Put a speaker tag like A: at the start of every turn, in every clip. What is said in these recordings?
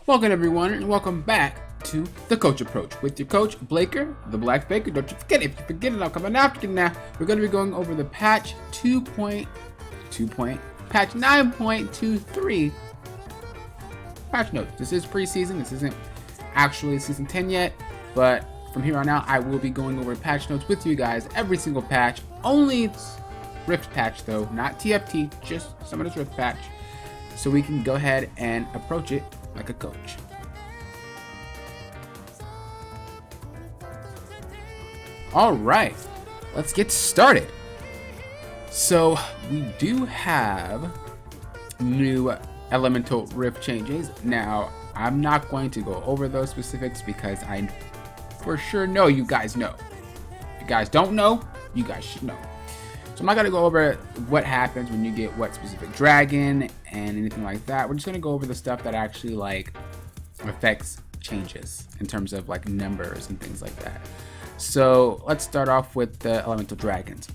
A: Welcome everyone, and welcome back to the Coach Approach with your coach Blaker, the Black Baker. Don't you forget it. If you forget it, I'll come after you. Now we're going to be going over the patch patch 9.23 patch notes. This is preseason. This isn't actually season 10 yet, but from here on out, I will be going over patch notes with you guys every single patch. Only Rift patch though, not TFT, just some of this Rift patch, so we can go ahead and approach it like a coach. All right, let's get started. So we do have new elemental rift changes. Now, I'm not going to go over those specifics because I for sure know you guys know. If you guys don't know, you guys should know. So I'm not going to go over what happens when you get what specific dragon and anything like that. We're just going to go over the stuff that actually like affects changes in terms of like numbers and things like that. So let's start off with the elemental dragons.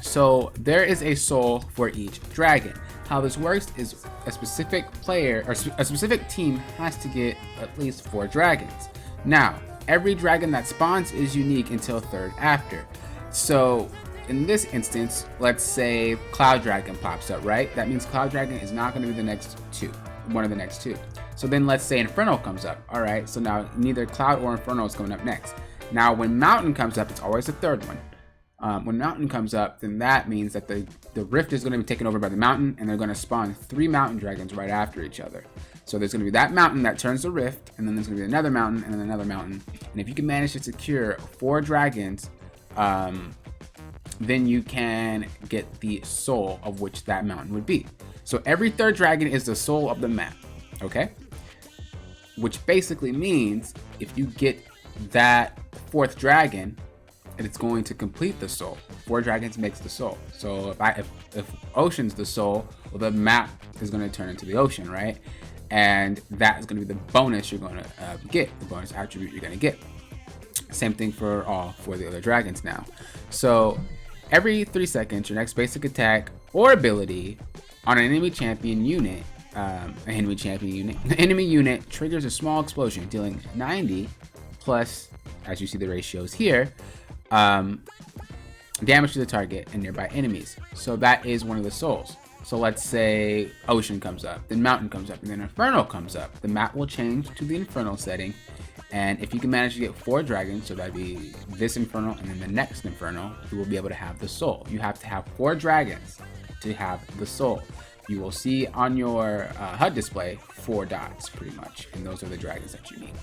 A: So there is a soul for each dragon. How this works is a specific player or a specific team has to get at least 4 dragons. Now, every dragon that spawns is unique until third after. So in this instance, let's say Cloud Dragon pops up, right? That means Cloud Dragon is not going to be one of the next two. So then let's say Inferno comes up. All right, so now neither Cloud or Inferno is coming up next. Now when Mountain comes up, it's always the third one. When Mountain comes up, then that means that the Rift is going to be taken over by the Mountain, and they're going to spawn 3 Mountain Dragons right after each other. So there's going to be that Mountain that turns the Rift, and then there's going to be another Mountain, and then another Mountain. And if you can manage to secure 4 dragons, then you can get the soul of which that mountain would be. So every third dragon is the soul of the map, okay? Which basically means if you get that 4th dragon, it's going to complete the soul. 4 dragons makes the soul. So if ocean's the soul, well, the map is going to turn into the ocean, right? And that is going to be the bonus you're going to get, the bonus attribute you're going to get. Same thing for all 4 of the other dragons now. So every 3 seconds, your next basic attack or ability on an enemy champion unit, the enemy unit triggers a small explosion, dealing 90 plus, as you see the ratios here, damage to the target and nearby enemies. So that is one of the souls. So let's say Ocean comes up, then Mountain comes up, and then Inferno comes up. The map will change to the Inferno setting. And if you can manage to get 4 dragons, so that'd be this Inferno and then the next Inferno, you will be able to have the soul. You have to have 4 dragons to have the soul. You will see on your HUD display 4 dots pretty much, and those are the dragons that you need.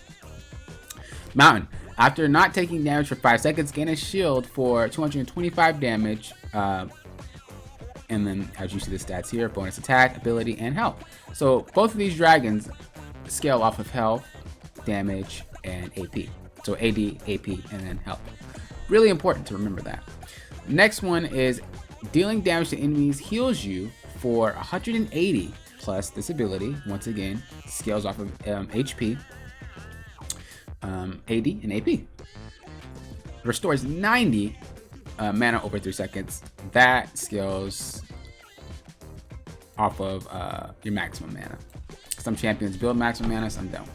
A: Mountain. After not taking damage for 5 seconds, gain a shield for 225 damage. And then as you see the stats here, bonus attack, ability, and health. So both of these dragons scale off of health, damage, and AP. So AD, AP, and then health. Really important to remember that. Next one is dealing damage to enemies heals you for 180 plus this ability. Once again, scales off of HP, AD, and AP. Restores 90 mana over 3 seconds. That scales off of your maximum mana. Some champions build maximum mana, some don't.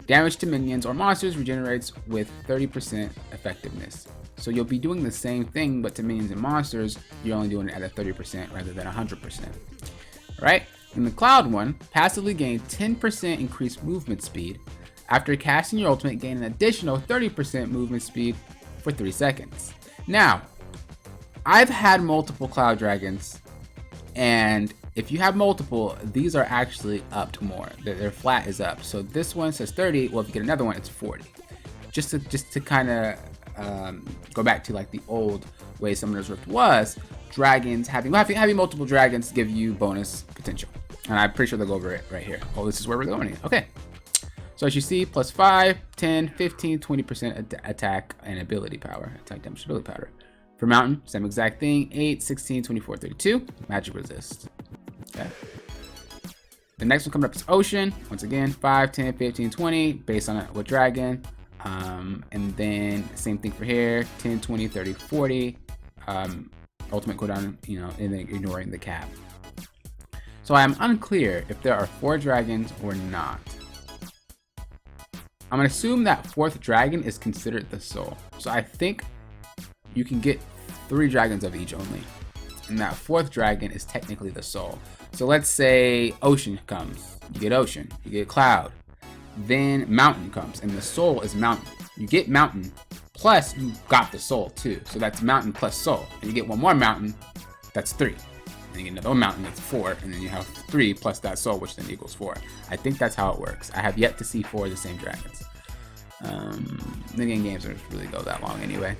A: Damage to minions or monsters regenerates with 30% effectiveness. So you'll be doing the same thing, but to minions and monsters, you're only doing it at a 30% rather than 100%. Alright? In the Cloud one, passively gain 10% increased movement speed. After casting your ultimate, gain an additional 30% movement speed for 3 seconds. Now, I've had multiple Cloud Dragons, and if you have multiple, these are actually upped more. Their flat is up. So this one says 30. Well, if you get another one, it's 40. Just to kind of go back to like the old way Summoner's Rift was, dragons having multiple dragons give you bonus potential. And I'm pretty sure they'll go over it right here. Oh, this is where we're going. Okay. So as you see, plus 5, 10, 15, 20% attack and ability power. Attack damage ability power. For Mountain, same exact thing. 8, 16, 24, 32. Magic resist. Okay. The next one coming up is Ocean. Once again, 5, 10, 15, 20, based on what dragon. And then same thing for here, 10, 20, 30, 40. Ultimate cooldown, and then ignoring the cap. So I'm unclear if there are 4 dragons or not. I'm gonna assume that 4th dragon is considered the soul. So I think you can get 3 dragons of each only. And that 4th dragon is technically the soul. So let's say ocean comes. You get ocean, you get cloud. Then mountain comes, and the soul is mountain. You get mountain, plus you got the soul too. So that's mountain plus soul. And you get one more mountain, that's 3. And you get another mountain, that's 4. And then you have 3 plus that soul, which then equals 4. I think that's how it works. I have yet to see 4 of the same dragons. The games don't really go that long anyway.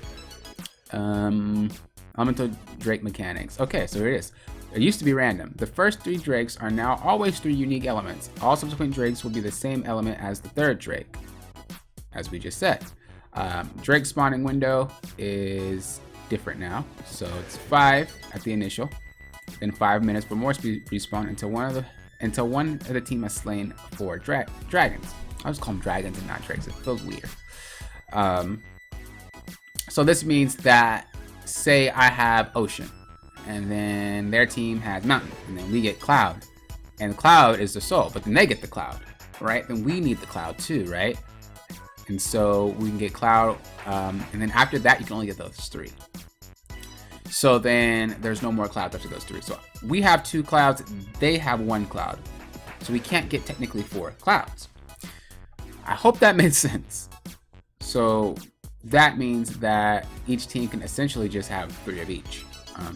A: Elemental Drake mechanics. Okay, so here it is. It used to be random. The first 3 drakes are now always 3 unique elements. All subsequent drakes will be the same element as the 3rd drake, as we just said. Drake spawning window is different now. So it's 5 at the initial, then 5 minutes for more respawn until one of the team has slain 4 dragons. I'll just call them dragons and not drakes. It feels weird. So this means that, say I have ocean, and then their team has mountain, and then we get cloud, and cloud is the soul, but then they get the cloud, right? Then we need the cloud too, right? And so we can get cloud, and then after that you can only get those 3. So then there's no more clouds after those 3. So we have 2 clouds, they have 1 cloud, so we can't get technically 4 clouds. I hope that made sense. So that means that each team can essentially just have 3 of each.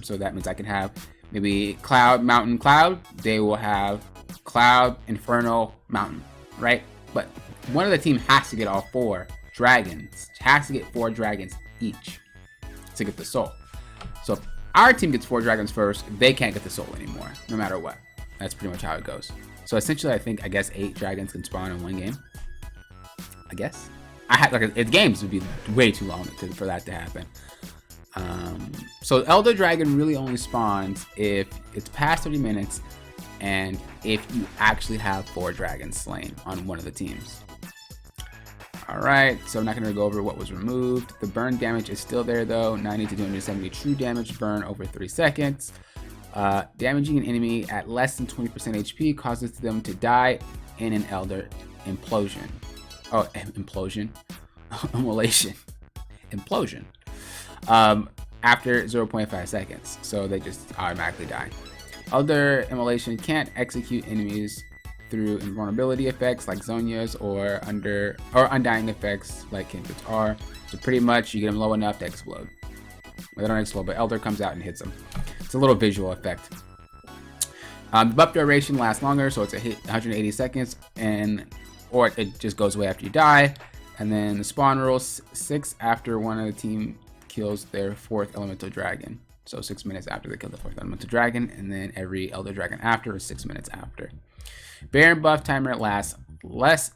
A: So that means I can have maybe cloud, mountain, cloud. They will have cloud, inferno, mountain, right? But one of the team has to get all 4 dragons. Has to get 4 dragons each to get the soul. So if our team gets 4 dragons first, they can't get the soul anymore, no matter what. That's pretty much how it goes. So essentially, I guess 8 dragons can spawn in one game. I guess. Games would be way too long for that to happen. So Elder Dragon really only spawns if it's past 30 minutes and if you actually have 4 dragons slain on one of the teams. Alright, so I'm not going to go over what was removed. The burn damage is still there though, 90 to 270 true damage burn over 3 seconds. Damaging an enemy at less than 20% HP causes them to die in an Elder implosion. Oh, implosion. Immolation. Implosion. After 0.5 seconds. So they just automatically die. Elder Immolation can't execute enemies through invulnerability effects like Zonia's or undying effects like Kindred's are. So pretty much you get them low enough to explode. Well, they don't explode, but Elder comes out and hits them. It's a little visual effect. The buff duration lasts longer, so it's a hit 180 seconds, or it just goes away after you die. And then the spawn rules 6 after one of the team kills their 4th elemental dragon. So 6 minutes after they kill the 4th elemental dragon, and then every elder dragon after is 6 minutes after. Baron buff timer lasts less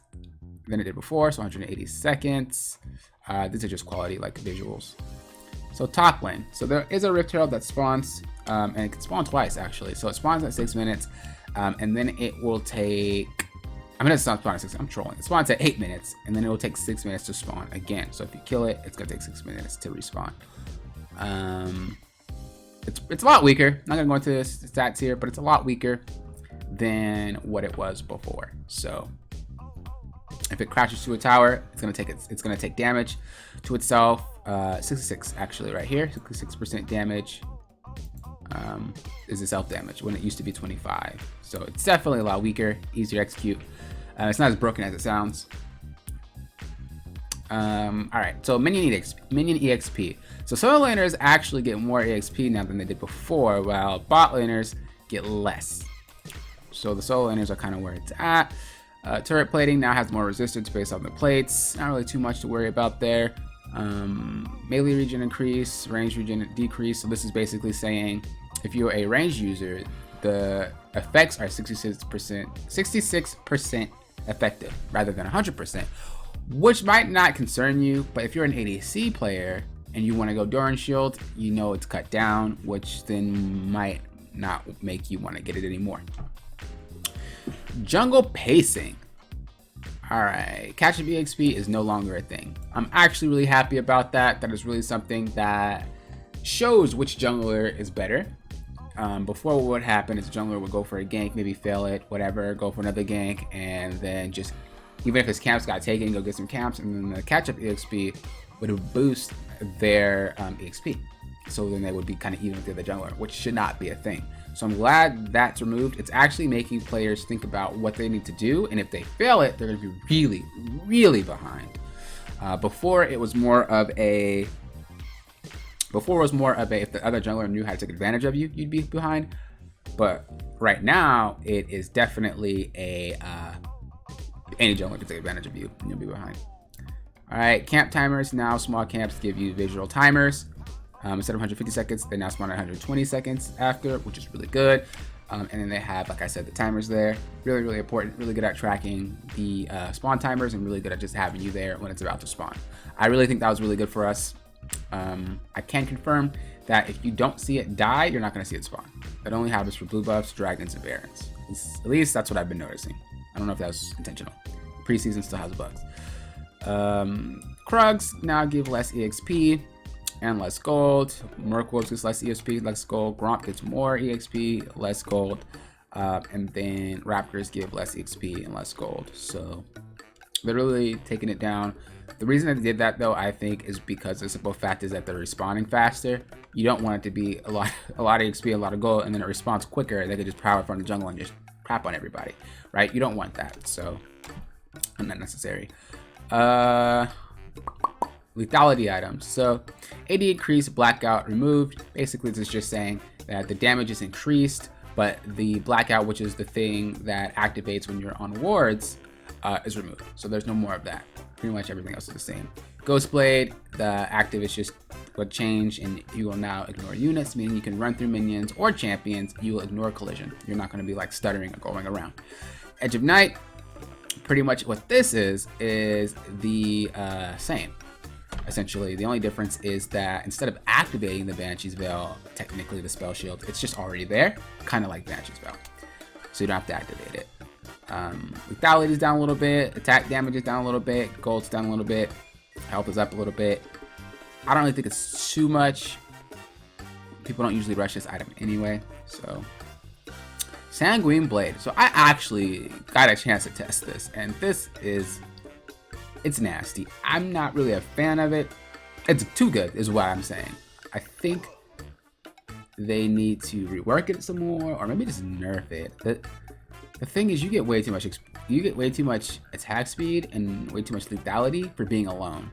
A: than it did before, so 180 seconds. These are just quality like visuals. So top lane. So there is a Rift Herald that spawns, and it can spawn twice actually. So it spawns at 6 minutes, and then it will take. It's not spawn at 6. I'm trolling. It spawns at 8 minutes, and then it will take 6 minutes to spawn again. So if you kill it, it's gonna take 6 minutes to respawn. It's a lot weaker. I'm not gonna go into the stats here, but it's a lot weaker than what it was before. So if it crashes to a tower, it's gonna take damage to itself. 66 actually right here. 66% damage is the self damage when it used to be 25. So it's definitely a lot weaker, easier to execute. It's not as broken as it sounds. Alright, so minion EXP. So solo laners actually get more EXP now than they did before, while bot laners get less. So the solo laners are kind of where it's at. Turret plating now has more resistance based on the plates. Not really too much to worry about there. Melee regen increase, range regen decrease. So this is basically saying if you're a range user, the effects are 66% effective rather than 100%, which might not concern you. But if you're an ADC player and you want to go Doran Shield, you know it's cut down, which then might not make you want to get it anymore. Jungle pacing. Alright, catch up EXP is no longer a thing. I'm actually really happy about that. That is really something that shows which jungler is better. Before what would happen is a jungler would go for a gank, maybe fail it, whatever, go for another gank, and then just even if his camps got taken, go get some camps, and then the catch-up EXP would boost their EXP. So then they would be kind of even with the other jungler, which should not be a thing. So I'm glad that's removed. It's actually making players think about what they need to do, and if they fail it, they're going to be really, really behind. Before it was more of a if the other jungler knew how to take advantage of you, you'd be behind. But right now, it is definitely any jungler can take advantage of you, and you'll be behind. All right, camp timers. Now small camps give you visual timers. Instead of 150 seconds, they now spawn at 120 seconds after, which is really good. And then they have, like I said, the timers there. Really, really important. Really good at tracking the spawn timers, and really good at just having you there when it's about to spawn. I really think that was really good for us. I can confirm that if you don't see it die, you're not going to see it spawn. It only happens for blue buffs, dragons, and barons. At least that's what I've been noticing. I don't know if that was intentional. Preseason still has bugs. Krugs now give less EXP and less gold. Merkwolves gets less EXP, less gold. Gromp gets more EXP, less gold. And then Raptors give less EXP and less gold. So they're really taking it down. The reason they did that, though, I think, is because the simple fact is that they're respawning faster. You don't want it to be a lot of EXP, a lot of gold, and then it responds quicker. They could just power from the jungle and just crap on everybody, right? You don't want that, so not necessary. Lethality items. So AD increased, blackout removed. Basically, this is just saying that the damage is increased, but the blackout, which is the thing that activates when you're on wards, is removed. So there's no more of that. Pretty much everything else is the same. Ghostblade, the active is just what changed, and you will now ignore units, meaning you can run through minions or champions. You will ignore collision. You're not going to be like stuttering or going around. Edge of Night, pretty much what this is the same. Essentially, the only difference is that instead of activating the Banshee's Veil, technically the spell shield, it's just already there, kind of like Banshee's Veil. So you don't have to activate it. Lethality is down a little bit, attack damage is down a little bit, gold's down a little bit, health is up a little bit. I don't really think it's too much. People don't usually rush this item anyway, so. Sanguine Blade. So I actually got a chance to test this, and it's nasty. I'm not really a fan of it. It's too good is what I'm saying. I think they need to rework it some more, or maybe just nerf it. The thing is, you get way too much attack speed and way too much lethality for being alone.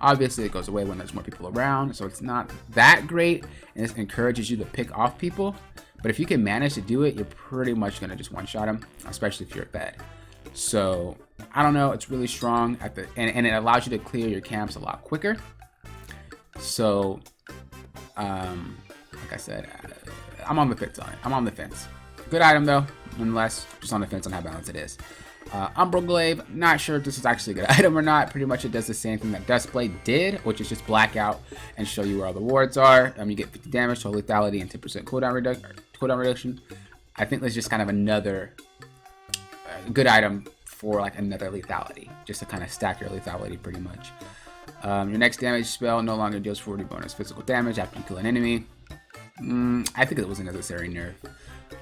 A: Obviously, it goes away when there's more people around, so it's not that great, and it encourages you to pick off people. But if you can manage to do it, you're pretty much gonna just one-shot them, especially if you're bad. So I don't know, it's really strong and it allows you to clear your camps a lot quicker. So like I said, I'm on the fence on it. I'm on the fence. Good item though, nonetheless, just on the fence on how balanced it is. Umbral Glaive, not sure if this is actually a good item or not. Pretty much it does the same thing that Duskblade did, which is just black out and show you where all the wards are. You get 50 damage, so lethality and 10% cooldown reduction. I think that's just kind of another good item for like another lethality, just to kind of stack your lethality pretty much. Your next damage spell no longer deals 40 bonus physical damage after you kill an enemy. I think it was a necessary nerf.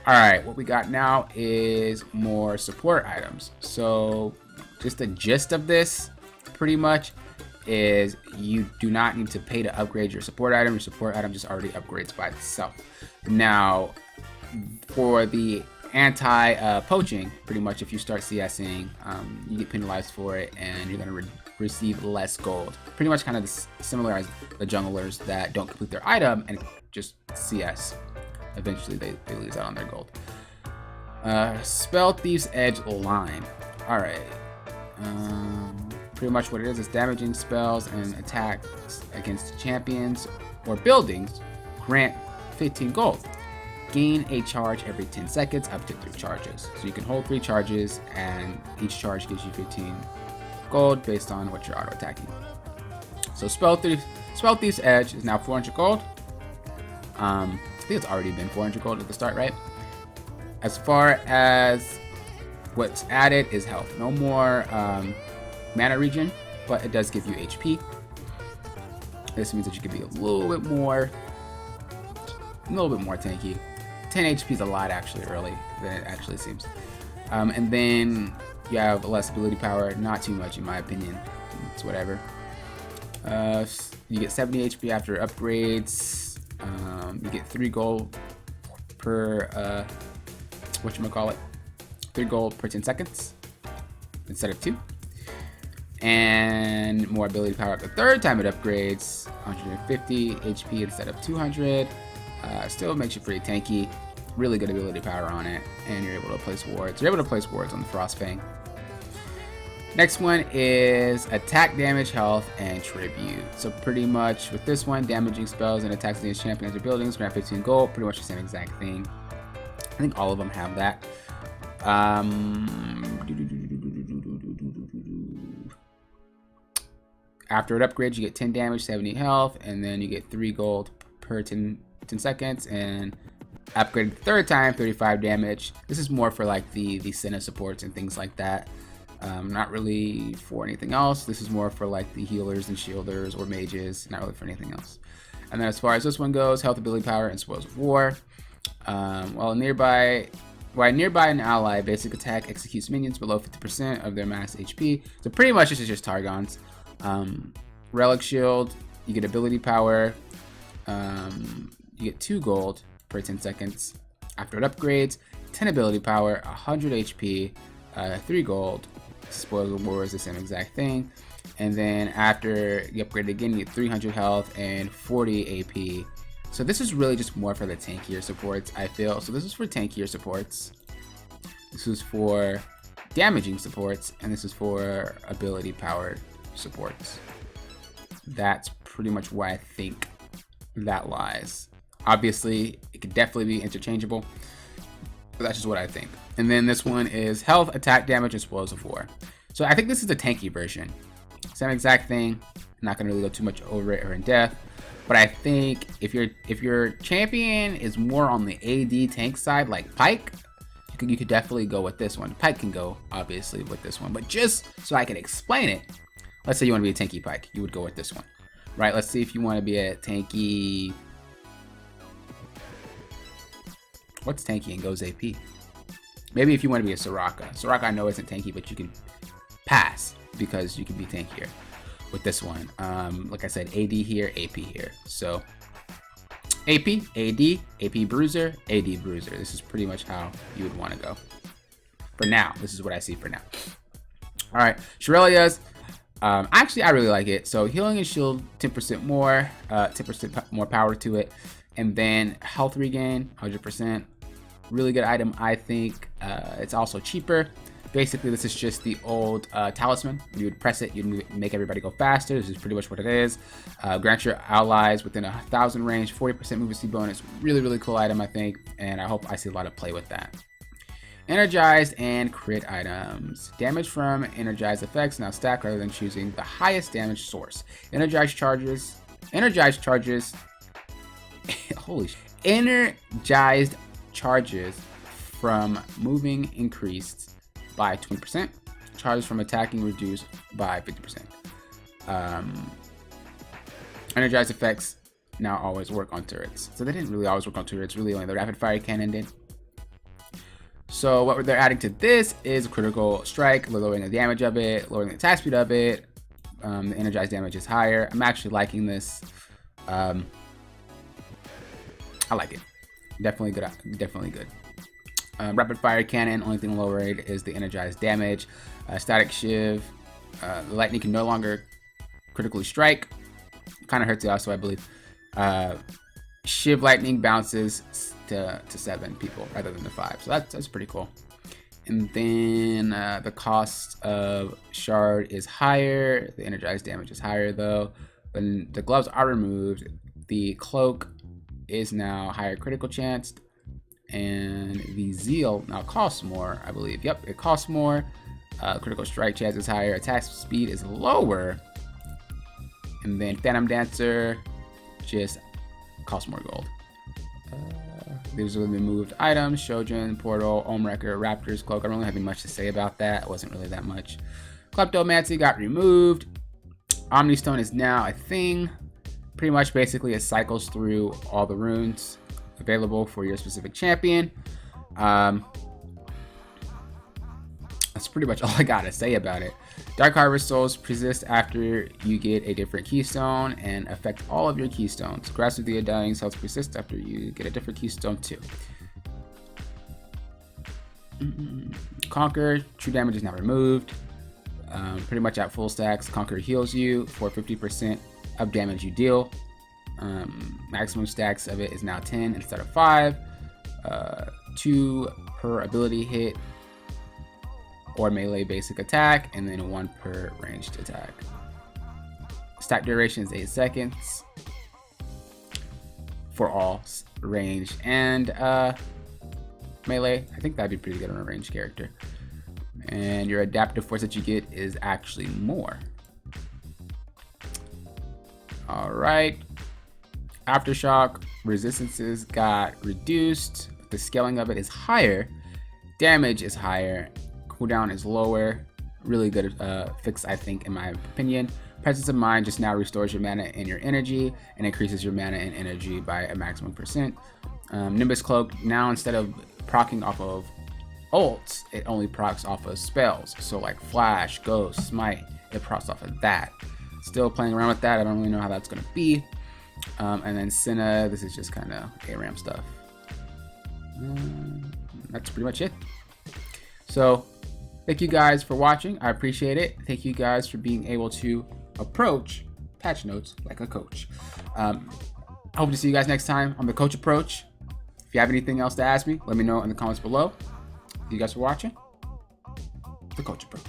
A: Alright, what we got now is more support items. So just the gist of this pretty much is you do not need to pay to upgrade your support item. Your support item just already upgrades by itself. Now for the anti-poaching, pretty much if you start CSing, you get penalized for it and you're going to receive less gold. Pretty much kind of similar as the junglers that don't complete their item and just CS. Eventually they lose out on their gold. Spell Thief's Edge line. Alright. Pretty much what it is damaging spells and attacks against champions or buildings grant 15 gold. Gain a charge every 10 seconds up to 3 charges. So you can hold 3 charges and each charge gives you 15 gold based on what you're auto attacking. So Spell Thief's Edge is now 400 gold. I think it's already been 400 gold at the start, right? As far as what's added is health. No more mana regen, but it does give you HP. This means that you can be a little bit more tanky. 10 HP is a lot actually early than it actually seems. And then You have less ability power, not too much in my opinion. It's whatever. You get 70 HP after upgrades. You get 3 gold per whatchamacallit, 3 gold per 10 seconds instead of 2. And more ability power the third time it upgrades, 150 HP instead of 200. Still makes you pretty tanky. Really good ability power on it, and you're able to place wards. You're able to place wards on the Frostfang. Next one is attack, damage, health, and tribute. So pretty much with this one, damaging spells and attacks against champions or buildings grant 15 gold. Pretty much the same exact thing. I think all of them have that. After it upgrades, you get 10 damage, 70 health, and then you get 3 gold per 10 seconds. And upgraded the third time, 35 damage. This is more for like the Senna supports and things like that. Not really for anything else. This is more for like the healers and shielders or mages, not really for anything else. And then as far as this one goes, health, ability power, and spoils of war. While nearby an ally, basic attack executes minions below 50% of their max HP. So pretty much this is just Targons. Relic shield, you get ability power. You get 2 gold per 10 seconds. After it upgrades, 10 ability power, 100 HP, 3 gold. Spoils of war is the same exact thing. And then after you upgrade it again, you get 300 health and 40 AP. So this is really just more for the tankier supports, I feel. So this is for tankier supports. This is for damaging supports, and this is for ability powered supports. That's pretty much where I think that lies. Obviously, it could definitely be interchangeable, but that's just what I think. And then this one is health, attack, damage, and spoils of war. So I think this is the tanky version. Same exact thing. I'm not gonna really go too much over it or in depth, but I think if your champion is more on the AD tank side, like Pyke, you could definitely go with this one. Pyke can go obviously with this one, but just so I can explain it, let's say you want to be a tanky Pyke, you would go with this one, right? Let's see if you want to be a tanky. What's tanky and goes AP? Maybe if you want to be a Soraka. Soraka I know isn't tanky, but you can pass because you can be tankier with this one. Like I said, AD here, AP here. So AP, AD, AP Bruiser, AD Bruiser. This is pretty much how you would want to go. For now, this is what I see for now. All right, Shirelia's. Actually, I really like it. So healing and shield, 10% more, 10% more power to it. And then health regain, 100%. Really good item, I think. It's also cheaper. Basically, this is just the old talisman. You would press it, you'd make everybody go faster. This is pretty much what it is. Grant your allies within 1,000 range, 40% movement speed bonus. Really, really cool item, I think. And I hope I see a lot of play with that. Energized and crit items. Damage from energized effects now stack rather than choosing the highest damage source. Energized charges. Holy shit. Energized charges from moving increased by 20%. Charges from attacking reduced by 50%. Energized effects now always work on turrets. So they didn't really always work on turrets. Really only the rapid fire cannon did. So what they're adding to this is critical strike, lowering the damage of it, lowering the attack speed of it. The energized damage is higher. I'm actually liking this. I like it. Definitely good. Definitely good. Rapid fire cannon. Only thing lowered is the energized damage. Static shiv. The lightning can no longer critically strike. Kind of hurts it also, I believe. Shiv lightning bounces to 7 people rather than the 5. So that's pretty cool. And then the cost of shard is higher. The energized damage is higher though. When the gloves are removed, the cloak is now higher critical chance, and the zeal now costs more, I believe. Yep, it costs more. Critical strike chance is higher. Attack speed is lower. And then Phantom Dancer just costs more gold. These are the removed items: Shojin, Portal, Omwrecker, Raptor's Cloak. I don't really have much to say about that. It wasn't really that much. Kleptomancy got removed. Omni Stone is now a thing. Pretty much basically it cycles through all the runes available for your specific champion. As That's pretty much all I gotta say about it. Dark Harvest Souls persist after you get a different keystone and affect all of your keystones. Grasp of the Undying Cells persist after you get a different keystone too. Conquer, true damage is now removed. Pretty much at full stacks, Conquer heals you for 50% of damage you deal. Maximum stacks of it is now 10 instead of 5. 2 per ability hit or melee basic attack, and then 1 per ranged attack. Stack duration is 8 seconds for all range and melee. I think that'd be pretty good on a ranged character. And your adaptive force that you get is actually more. All right. Aftershock resistances got reduced. The scaling of it is higher. Damage is higher. Cooldown is lower. Really good fix, I think, in my opinion. Presence of Mind just now restores your mana and your energy and increases your mana and energy by a maximum %. Nimbus Cloak, now instead of proccing off of ults, it only procs off of spells. So like Flash, Ghost, Smite, it procs off of that. Still playing around with that. I don't really know how that's going to be. And then Senna, this is just kind of ARAM stuff. That's pretty much it. So thank you guys for watching. I appreciate it. Thank you guys for being able to approach patch notes like a coach. I hope to see you guys next time on the Coach Approach. If you have anything else to ask me, let me know in the comments below. Thank you guys for watching. The Coach Approach.